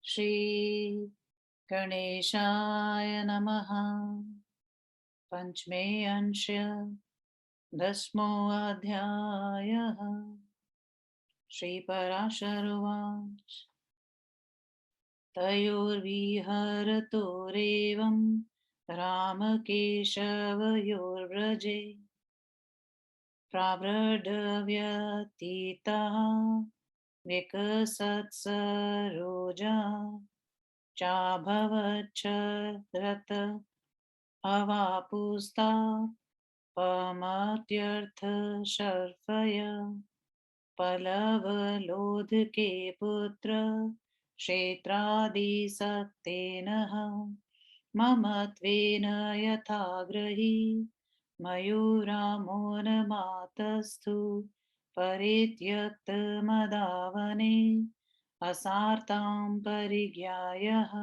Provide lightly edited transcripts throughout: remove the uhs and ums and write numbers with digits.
श्री गणेशाय नमः। पंचमे अंश दशमो अध्यायः। श्रीपराशर उवाच तयोर्विहरतोरेवं रामकेशवयोर्व्रजे प्रावृढव्यतीतः विकसत्सरोजा चाभवच्छरत अवापुस्तात् पमात्यर्थशर्फय पलवलोधके पुत्र क्षेत्रादिसक्तेनः ममत्वेन यथाग्रही मयूरामोन्मातस्थु परित्यक्तमदावने असार्तां परिज्ञायः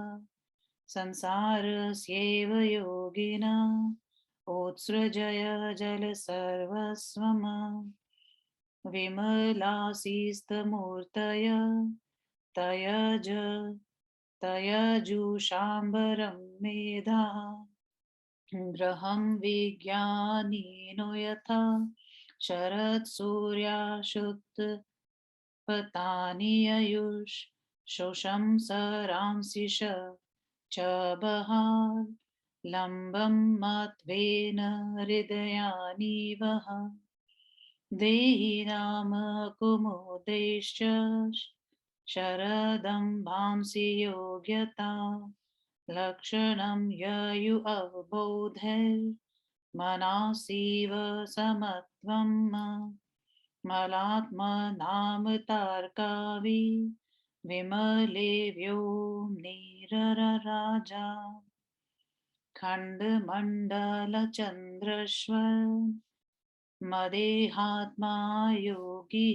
संसारस्यैव योगिना उत्सृजय जलसर्वस्वम् विमलासीस्तमूर्तय तयज तयजुषाम्बरं मेधा ग्रहं विज्ञानिनो यथा शरत्सूर्याशुत्पतानि ययुष शोषं सरांसिष च बहार लम्बं मत्वेन हृदयानि वः देहि नाम कुमुदेश्च शरदं भांसि योग्यता लक्षणं ययु अवबोधैर्मनासीव समत्वं मलात्मनाम तार्कावि विमले व्योम्निरराजा खण्डमण्डलचन्द्रश्वर मदेहात्मा योगी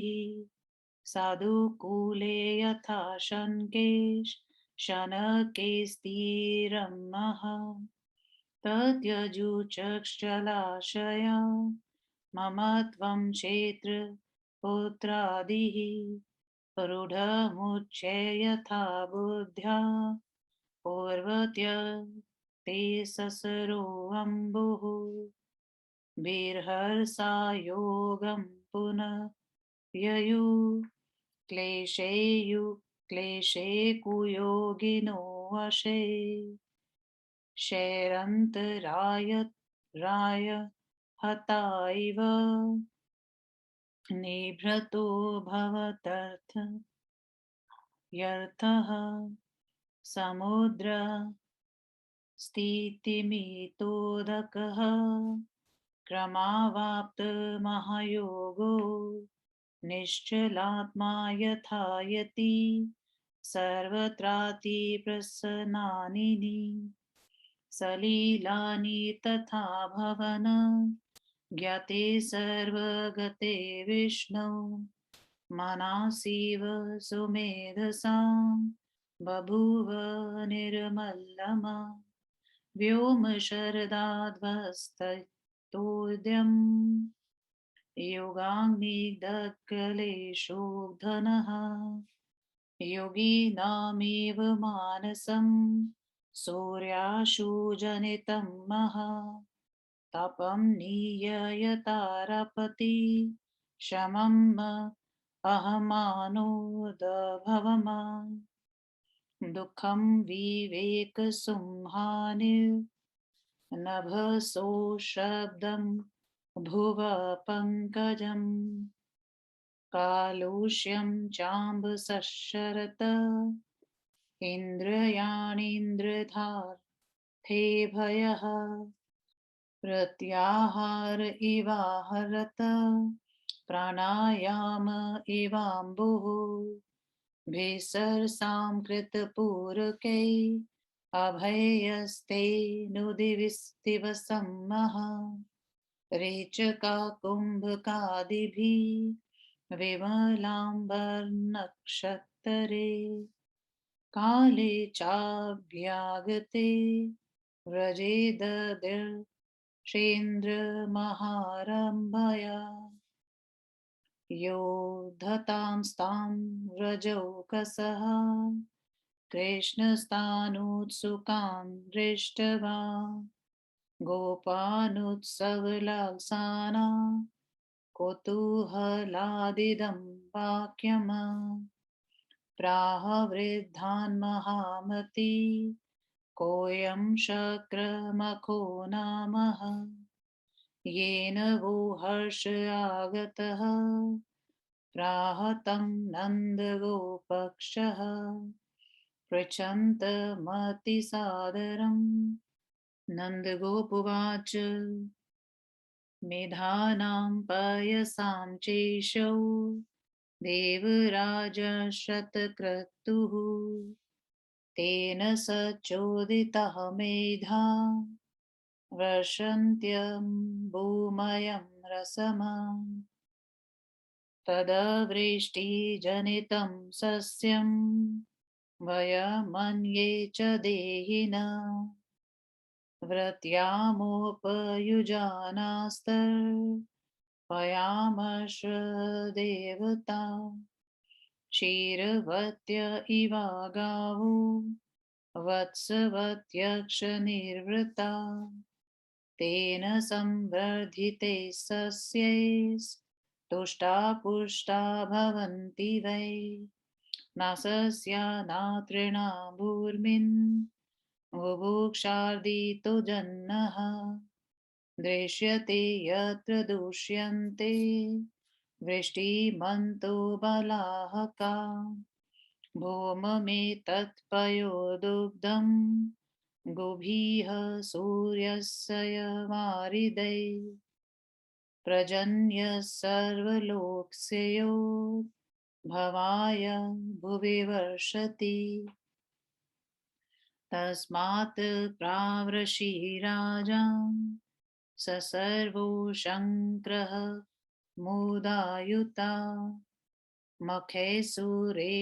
साधुकूले यथा शनकेश शनके स्थिरमः तत्यजुचक्षलाशया मम त्वं क्षेत्र पुत्रादिः रूढमुच्य यथा बुद्ध्या पूर्वत्य ते ससरो अम्बुः बिर्हर्षा योगं पुनः ययु क्लेशे कुयोगिनो वशे शैरन्तराय हता इव निभृतो भवतर्थ यर्थः समुद्र स्थितिमितोदकः क्रमावाप्तमहायोगो निश्चलात्मा यथा यति सर्वत्रातिप्रसन्नानि सलीलानि तथा भवन ज्ञाते सर्वगते विष्णु मनासीव सुमेधसां बभूव निर्मलमा व्योम शरदाध्वस्तोद्यम् योगाग्निदग्धक्लेशोधनः योगिनामेव मानसं सूर्याशुजनितं महा तपं निययतारपति शमम् अहमानोदभवमा दुःखं विवेकसंहानिर्नभसो शब्दं भुव पङ्कजम् कालुष्यं चाम्ब सशरत इन्द्रियाणीन्द्रधार्थे भयः प्रत्याहार इवाहरत प्राणायाम इवाम्बुः भिसरसां कृतपूरकै अभयस्ते नुदिविस्तिवसम्मः रेचका कुम्भकादिभिः विमलाम्बरनक्षत्रे काले चाभ्यागते व्रजे ददर्शेन्द्रमहारम्भया यो धतांस्तां व्रजौकसः कृष्णस्तानुत्सुकान् दृष्ट्वा गोपानुत्सवलालसाना कुतूहलादिदं वाक्यम् प्राह वृद्धान् महामती कोऽयं शक्रमखो नामः येन वो हर्ष आगतः प्राह तं नन्दगोपक्षः पृच्छन्तमतिसादरम् नन्दगोपुवाच मेधानां पयसां चेशौ देवराजशतक्रतुः तेन स चोदितः मेधा वर्षन्त्यम्बुमयं रसम् तदवृष्टिजनितं सस्यं वयमन्ये च देहिनः व्रत्यामोपयुजानास्तर्पयामश्व देवता क्षीरवत्य इवा गावो वत्सवत्यक्षनिर्वृता तेन संवर्धिते सस्यैस्तुष्टा पुष्टा भवन्ति वै नासस्या नातृणा भूर्मिन् बुभुक्षार्दितो जन्नः दृश्यते यत्र दुष्यन्ते वृष्टिमन्तो बलाहका भूममेतत्पयोदुग्धं गोभिः सूर्यस्य वारिदै प्रजन्य सर्वलोकस्यो भवाय भुवि वर्षति तस्मात् प्रावृषि स सर्वो शङ्क्रः मुदायुता मखे सुरेशमर्चन्ति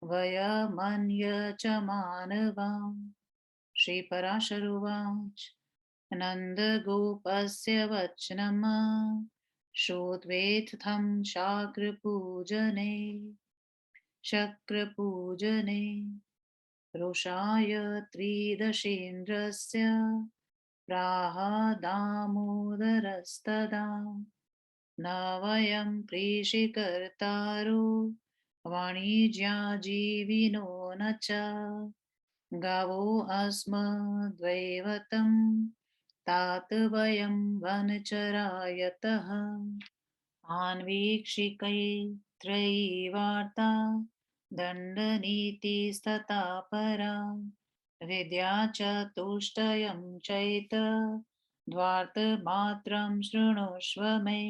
वयमन्य च मानवा श्रीपराशरुवाच नन्दगोपस्य वचनम् श्रुत्वेत्थं शक्रपूजने रुषाय त्रिदशेन्द्रस्य प्राह दामोदरस्तदा न वयं कृषिकर्तारो वाणिज्याजीविनो न च गावो अस्मद्वैवतं तात वयं वनचरायतः आन्वीक्षिकैः वार्ता दण्डनीतिस्तथा परा विद्या च तुष्टयं चैतद्वार्तमात्रं शृणुष्व मे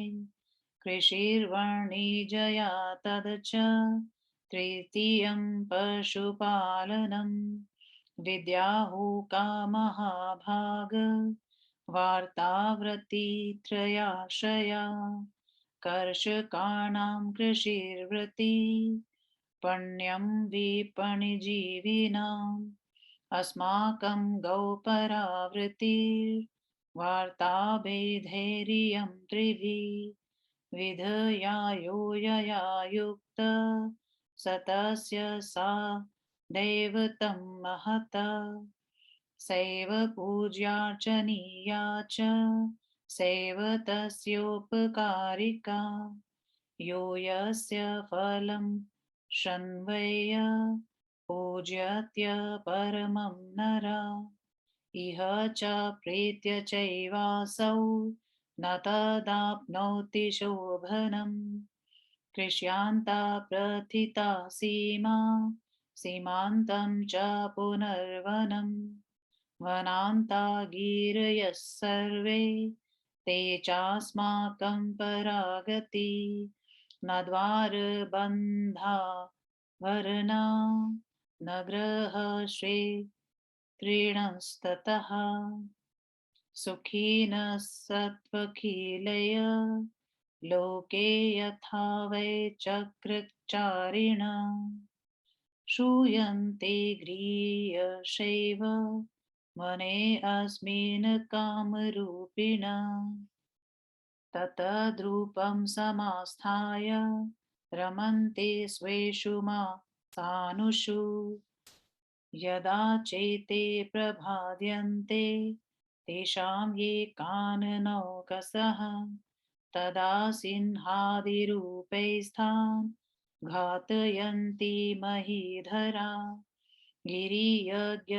कृषिर्वाणिज्या तदच तृतीयं पशुपालनं विद्याहुका महाभाग वार्तावृत्तित्रयाश्रया कर्षकाणां कृषिर्वृत्ति पण्यं विपणिजीविनाम् अस्माकं गौपरावृत्तिर्वार्ताभेदैर्यं त्रिभिः विधयायो यया युक्त सतस्य सा दैवतं महता सैव पूज्यार्चनीया च सैव तस्योपकारिका यो यस्य फलं शृण्वय पूज्यत्य परमं नरा इह च प्रीत्य चैवासौ न तदाप्नोति शोभनम् कृष्यान्ता प्रथिता सीमान्तं च पुनर्वनम् वनान्ता गिरयः सर्वे ते चास्माकं परागति न द्वारबन्धा वरना न गृहक्षेत्रिणस्ततः सुखिनः सत्त्वखिलय लोके यथा वै चक्रचारिण श्रूयन्ते गृह्यशैव वने अस्मिन् कामरूपिण ततद्रूपं समास्थाय रमन्ते स्वेषु सानुषु यदा चैते प्रभाद्यन्ते तेषां ये काननौकसः तदा सिंहादिरूपैस्तान् घातयन्ति महीधरा गिरियज्ञ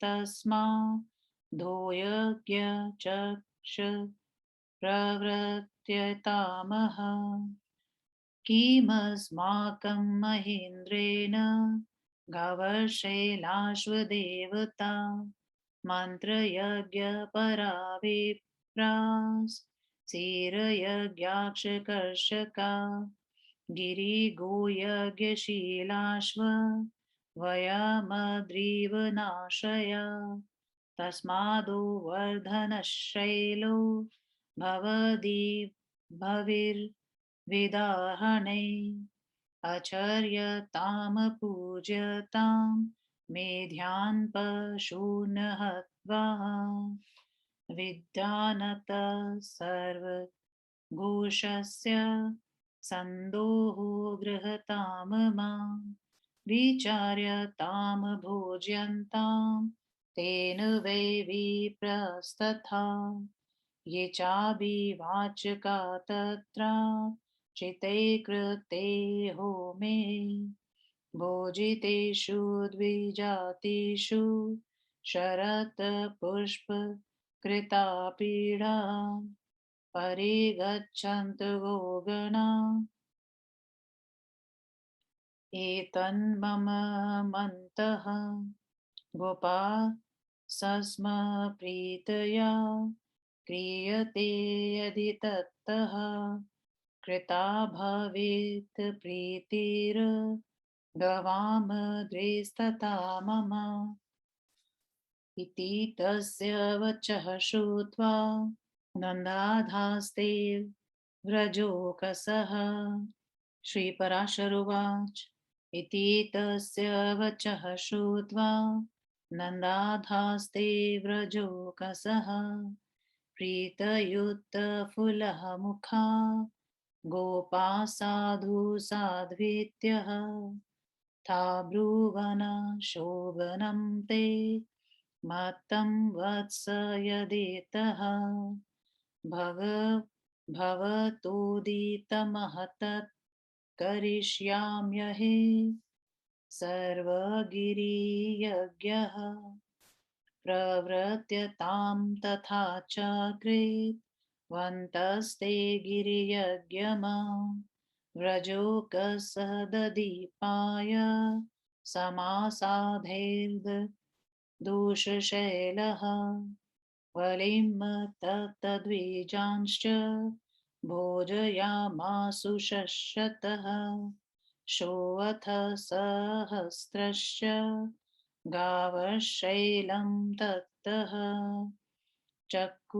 तस्मा धूयज्ञ चक्ष प्रवृत्यतामः किमस्माकं महीन्द्रेण गवर्षैलाश्वदेवता मन्त्रयज्ञपरा विप्रास् गिरिगोयज्ञशीलाश्व वयमद्रीवनाशया तस्मादो वर्धनशैलो भवति भविर्विदाहणे अचर्यतां पूज्यतां मेध्यान् पशून् हत्वा विद्यानतः सर्वघोषस्य सन्दोहो गृहतां मां विचार्यतां भोज्यन्तां तेन वै विप्रस्तथा ये चाभिवाचका तत्र चिते कृते होमे भोजितेषु द्विजातिषु शरत्पुष्पकृता पीडा परिगच्छन्तु गोगणा एतन्मम मन्तः गोपा सस्म प्रीतया क्रियते यदि तत्तः कृता भवेत् प्रीतिर् गवामद्रिस्तथा मम इति तस्य वचः श्रुत्वा नन्दाधास्ते व्रजोकसः श्रीपराशरुवाच इति तस्य वचः श्रुत्वा नन्दाधास्ते व्रजोकसः प्रीतयुक्तफुलः मुखा गोपा साधु साध्वीत्यः था ब्रुवन शोभनं ते मत्तं वत्स यदेतः भवतोदितमहतत् करिष्याम्यहे सर्वगिरियज्ञः प्रवृत्यतां तथा चक्रेत् वन्तस्ते गिरियज्ञमा व्रजोकसददीपाय समासाधैर्दोषशैलः वलिं तत्तद्वीजांश्च भोजयामासु शशतः शोऽथ सहस्रश्च गावशैलं ततः चक्रुर्चितास्ताः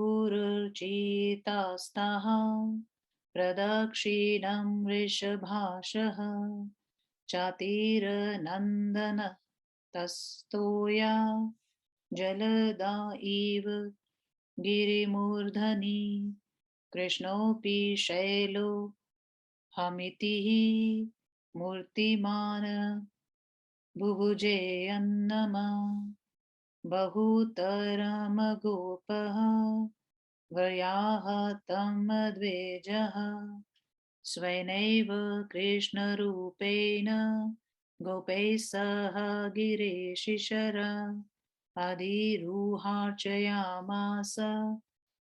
प्रदक्षिणं वृषभाशः चातिरनन्दन तस्तोया जलदा इव गिरिमूर्धनि कृष्णोऽपि शैलो हमिति मूर्तिमान् बुभुजेऽन्नमा बहुतरमगोपः व्याहतमद्वेजः स्वेनैव कृष्णरूपेण गोपैः सह गिरेशिशर अधिरूहार्चयामास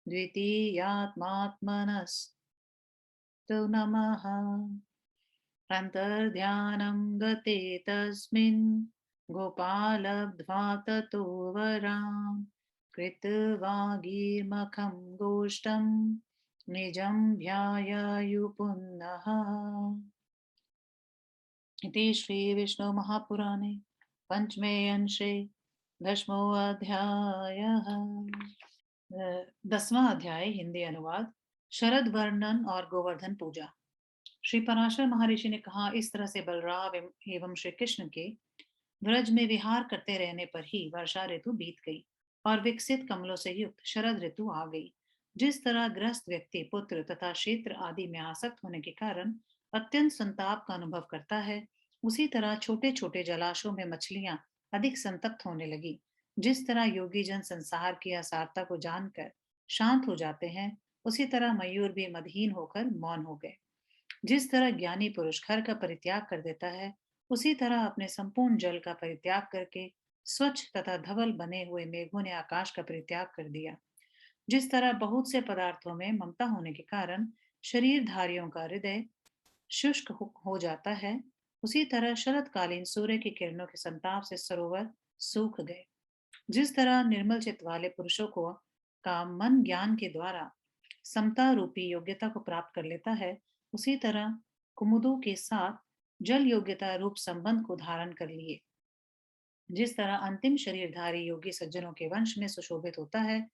द्वितीयात्मात्मनस्तु नमः अन्तर्ध्यानं गते तस्मिन् गोपालब्ध्वा ततो वरान् कृत्वा गीर्मखं गोष्ठं निजं ध्याययुपुनः इति श्री विष्णु महापुराणे पंचमे अंशे दशमोऽध्यायः। 10वां अध्याय हिंदी अनुवाद। शरद वर्णन और गोवर्धन पूजा। श्री पराशर महर्षि ने कहा, इस तरह से बलराम एवं श्री कृष्ण के ब्रज में विहार करते रहने पर ही वर्षा ऋतु बीत गई और विकसित कमलों से युक्त शरद ऋतु आ गई। जिस तरह गृहस्थ व्यक्ति पुत्र तथा क्षेत्र आदि में आसक्त होने के कारण अत्यंत संताप का अनुभव करता है, उसी तरह छोटे छोटे जलाशयों में मछलियां अधिक संतप्त होने लगी। जिस तरह योगी जन संसार की असारता को जानकर शांत हो जाते हैं, उसी तरह मयूर भी मदहीन होकर मौन हो गए। जिस तरह ज्ञानी पुरुष घर का परित्याग कर देता है, उसी तरह अपने संपूर्ण जल का परित्याग करके स्वच्छ तथा धवल बने हुए मेघों ने आकाश का परित्याग कर दिया। जिस तरह बहुत से पदार्थों में ममता होने के कारण शरीरधारियों का हृदय शुष्क हो जाता है, उसी तरह शरतकालीन सूर्य की किरणों के संताप से सरोवर सूख गए। जिस तरह निर्मल चित्त वाले पुरुषों को का मन ज्ञान के द्वारा समता रूपी योग्यता को प्राप्त कर लेता है, उसी तरह कुमुदों के साथ जल योग्यता रूप संबंध को धारण कर लिए। जिस तरह अंतिम शरीरधारी योगी सज्जनों के वंश में सुशोभित होता है,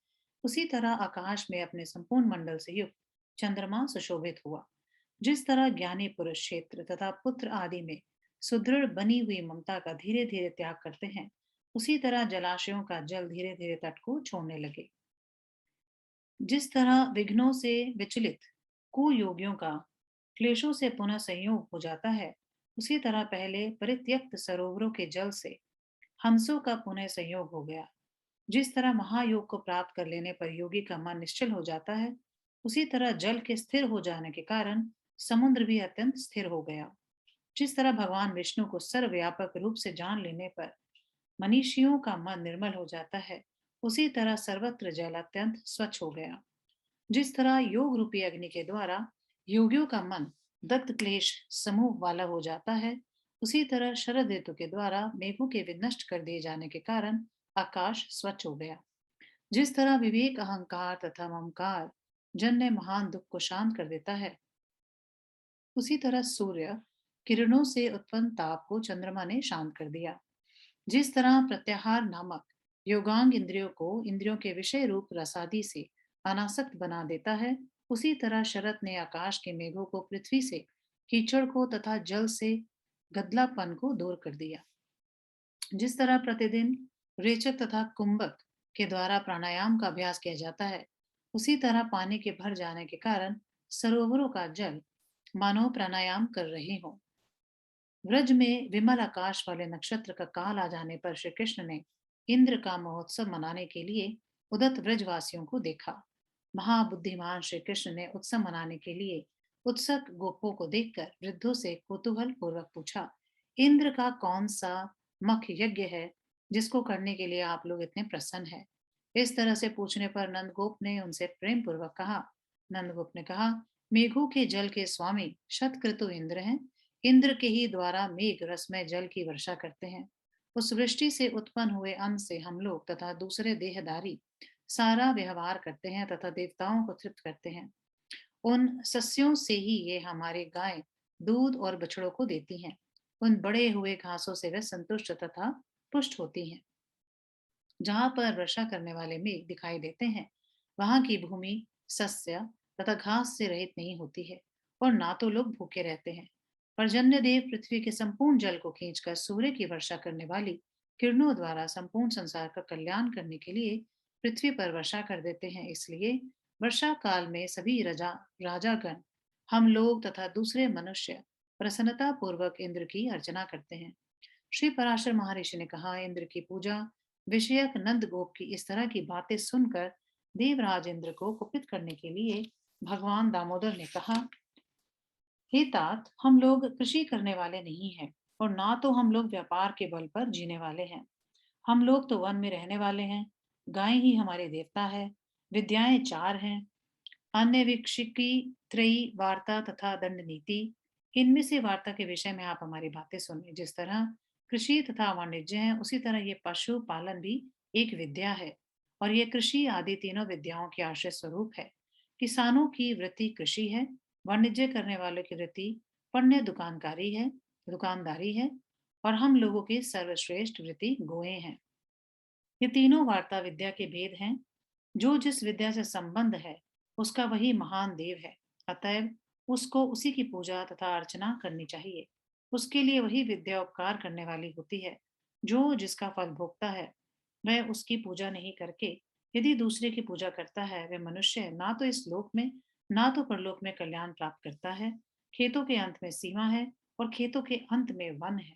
उसी तरह आकाश में अपने संपूर्ण मंडल से युक्त चंद्रमा सुशोभित हुआ। जिस तरह ज्ञानी पुरुष क्षेत्र तथा पुत्र आदि में सुदृढ़ बनी हुई ममता का धीरे धीरे त्याग करते हैं, उसी तरह जलाशयों का जल धीरे धीरे तट को छोड़ने लगे। जिस तरह विघ्नों से विचलित कुयोगियों का क्लेशों से पुनः संयोग हो जाता है, उसी तरह पहले परित्यक्त सरोवरों के जल से हंसों का पुनः संयोग हो गया। जिस तरह महायोग को प्राप्त कर लेने पर योगी का मन निश्चल हो जाता है, उसी तरह जल के स्थिर हो जाने के कारण समुद्र भी अत्यंत स्थिर हो गया। जिस तरह भगवान विष्णु को सर्वव्यापक रूप से जान लेने पर मनीषियों का मन निर्मल हो जाता है, उसी तरह सर्वत्र जल अत्यंत स्वच्छ हो गया। जिस तरह योग रूपी अग्नि के द्वारा योगियों का मन दत्त क्लेश समूह वाला हो जाता है, उसी तरह शरद ऋतु के द्वारा मेघों के विनष्ट कर दिए जाने के कारण आकाश स्वच्छ हो गया। जिस तरह विवेक अहंकार तथा ममकार जन्य महान दुख को शांत कर देता है, उसी तरह सूर्य किरणों से उत्पन्न ताप को चंद्रमा ने शांत कर दिया। जिस तरह प्रत्याहार नामक योगांग इंद्रियों को इंद्रियों के विषय रूप रसादि से अनासक्त बना देता है, उसी तरह शरत ने आकाश के मेघों को पृथ्वी से कीचड़ को तथा जल से गदलापन को दूर कर दिया। जिस तरह प्रतिदिन रेचक तथा कुंभक के द्वारा प्राणायाम का अभ्यास किया जाता है, उसी तरह पानी के भर जाने के कारण सरोवरों का जल मानो प्राणायाम कर रहे हो। व्रज में विमल आकाश वाले नक्षत्र का काल आ जाने पर श्री कृष्ण ने इंद्र का महोत्सव मनाने के लिए उदत व्रजवासियों को देखा। महाबुद्धिमान श्री कृष्ण ने उत्सव मनाने के लिए उत्सुक गोपों को देखकर वृद्धों से कुतूहल पूर्वक पूछा, इंद्र का कौन सा मख यज्ञ है जिसको करने के लिए आप लोग इतने प्रसन्न हैं? इस तरह से पूछने पर नंदगोप ने उनसे प्रेम पूर्वक कहा। नंदगोप ने कहा, मेघों के जल के स्वामी शतक्रतु इंद्र हैं। इंद्र के ही द्वारा मेघ रसमय जल की वर्षा करते हैं। उस वृष्टि से उत्पन्न हुए अन्न से हम लोग तथा दूसरे देहधारी सारा व्यवहार करते हैं तथा देवताओं को तृप्त करते हैं। उन सस्यों से ही ये हमारे गाय दूध और बछड़ों को देती हैं। उन बड़े हुए घासों से वे संतुष्ट तथा पुष्ट होती हैं। जहां पर वर्षा करने वाले मेघ दिखाई देते हैं, वहां की भूमि सस्य तथा घास से रहित नहीं होती है और ना तो लोग भूखे रहते हैं। पर्जन्य देव पृथ्वी के संपूर्ण जल को खींचकर सूर्य की वर्षा करने वाली किरणों द्वारा संपूर्ण संसार का कल्याण करने के लिए पृथ्वी पर वर्षा कर देते हैं। इसलिए वर्षा काल में सभी राजागण, हम लोग तथा दूसरे मनुष्य प्रसन्नता पूर्वक इंद्र की अर्चना करते हैं। श्री पराशर महर्षि ने कहा, इंद्र की पूजा विषयक नंद गोप की इस तरह की बातें सुनकर देवराज इंद्र को कुपित करने के लिए भगवान दामोदर ने कहा, हे तात, हम लोग कृषि करने वाले नहीं हैं और ना तो हम लोग व्यापार के बल पर जीने वाले हैं। हम लोग तो वन में रहने वाले हैं। गाय ही हमारे देवता है। विद्याएं चार हैं, अन्य विक्षिकी, त्रयी, वार्ता तथा दंड नीति। इनमें से वार्ता के विषय में आप हमारी बातें सुनिए। जिस तरह कृषि तथा वाणिज्य है, उसी तरह ये पशु पालन भी एक विद्या है और ये कृषि आदि तीनों विद्याओं के आश्रय स्वरूप है। किसानों की वृत्ति कृषि है, वाणिज्य करने वालों की वृत्ति पण्य दुकानदारी है और हम लोगों की सर्वश्रेष्ठ वृत्ति गोएं हैं। ये तीनों वार्ता विद्या के भेद हैं। जो जिस विद्या से संबंध है, उसका वही महान देव है। अतएव उसको उसी की पूजा तथा अर्चना करनी चाहिए। उसके लिए वही विद्या उपकार करने वाली होती है। जो जिसका फल भोगता है, वह उसकी पूजा नहीं करके यदि दूसरे की पूजा करता है, वह मनुष्य ना तो इस लोक में ना तो परलोक में कल्याण प्राप्त करता है। खेतों के अंत में सीमा है और खेतों के अंत में वन है।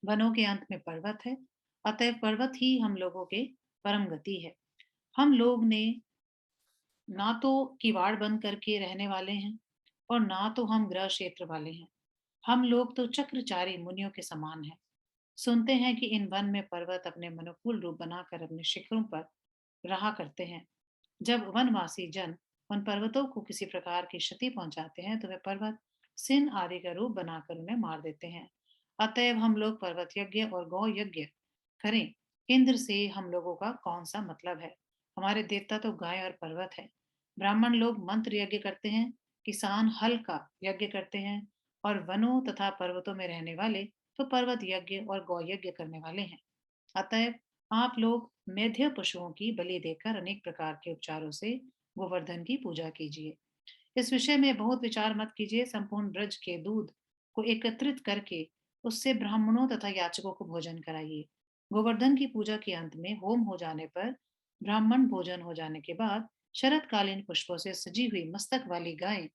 वनों के अंत में पर्वत है। अतएव पर्वत ही हम लोगों के परम गति है। हम लोग ने ना तो किवाड़ बंद करके रहने वाले हैं और ना तो हम गृह क्षेत्र वाले हैं। हम लोग तो चक्रचारी मुनियों के समान हैं। सुनते हैं कि इन वन में पर्वत अपने अनुकूल रूप बनाकर अपने शिखरों पर रहा करते हैं। जब वनवासी जन उन पर्वतों को किसी प्रकार की क्षति पहुंचाते हैं तो वे पर्वत सिन आदि का रूप बनाकर उन्हें मार देते हैं। अतएव हम लोग पर्वत यज्ञ और गौ यज्ञ करें। इंद्र से हम लोगों का कौन सा मतलब है? हमारे देवता तो गाय और पर्वत है। ब्राह्मण लोग मंत्र यज्ञ करते हैं, किसान हल का यज्ञ करते हैं, और वनों तथा पर्वतों में रहने वाले तो पर्वत यज्ञ और गौ यज्ञ करने वाले हैं। अतएव आप लोग मेध्य पशुओं की बलि देकर अनेक प्रकार के उपचारों से गोवर्धन की पूजा कीजिए। इस विषय में बहुत विचार मत कीजिए। संपूर्ण ब्रज के दूध को एकत्रित करके उससे ब्राह्मणों तथा याचकों को भोजन कराइए। गोवर्धन की पूजा के अंत में होम हो जाने पर ब्राह्मण भोजन हो जाने के बाद शरतकालीन पुष्पों से सजी हुई मस्तक वाली गाय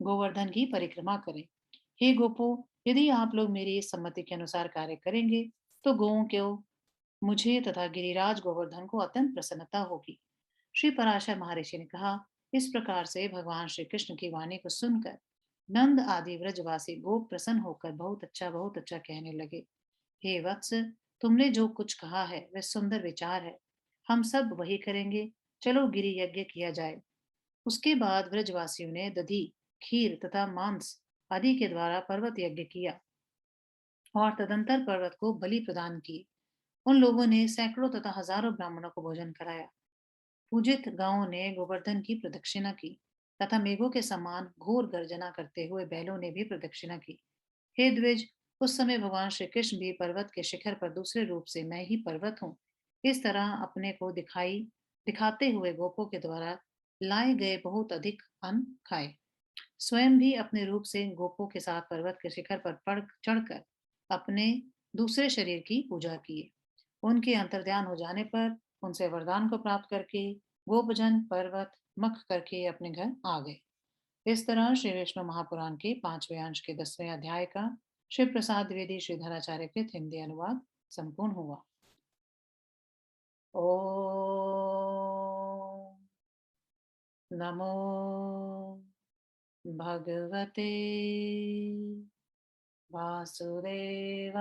गोवर्धन की परिक्रमा करें। हे गोपो, यदि आप लोग मेरी इस सम्मति के अनुसार कार्य करेंगे तो गौओं को, मुझे तथा गिरिराज गोवर्धन को अत्यंत प्रसन्नता होगी। श्री पराशर महर्षि ने कहा, इस प्रकार से भगवान श्री कृष्ण की वाणी को सुनकर नंद आदि व्रजवासी गोप प्रसन्न होकर बहुत अच्छा कहने लगे। हे वत्स, तुमने जो कुछ कहा है वह सुंदर विचार है। हम सब वही करेंगे। चलो गिरि यज्ञ किया जाए। उसके बाद व्रजवासियों ने दधी, खीर तथा मांस आदि के द्वारा पर्वत यज्ञ किया और तदंतर पर्वत को बलि प्रदान की। उन लोगों ने सैकड़ों तथा हजारों ब्राह्मणों को भोजन कराया। पूजित गांवों ने गोवर्धन की प्रदक्षिणा की तथा मेघों के समान घोर गर्जना करते हुए बैलों ने भी प्रदक्षिणा की। हे द्विज, उस समय भगवान श्री कृष्ण भी पर्वत के शिखर पर दूसरे रूप से मैं ही पर्वत हूँ इस तरह अपने को दिखाते हुए गोपों के द्वारा लाए गए बहुत अधिक अन्न खाए। स्वयं भी अपने रूप से गोपों के साथ पर्वत के शिखर पर पड़ चढ़कर अपने दूसरे शरीर की पूजा किए। उनके अंतर्ध्यान हो जाने पर उनसे वरदान को प्राप्त करके गोपजन पर्वत मख करके अपने घर आ गए। इस तरह श्री विष्णु महापुराण के 5वें अंश के 10वें अध्याय का श्री प्रसाद द्विवेदी श्रीधराचार्य कृत हिंदी अनुवाद संपूर्ण हुआ। ओम नमो भगवते वासुदेवाय।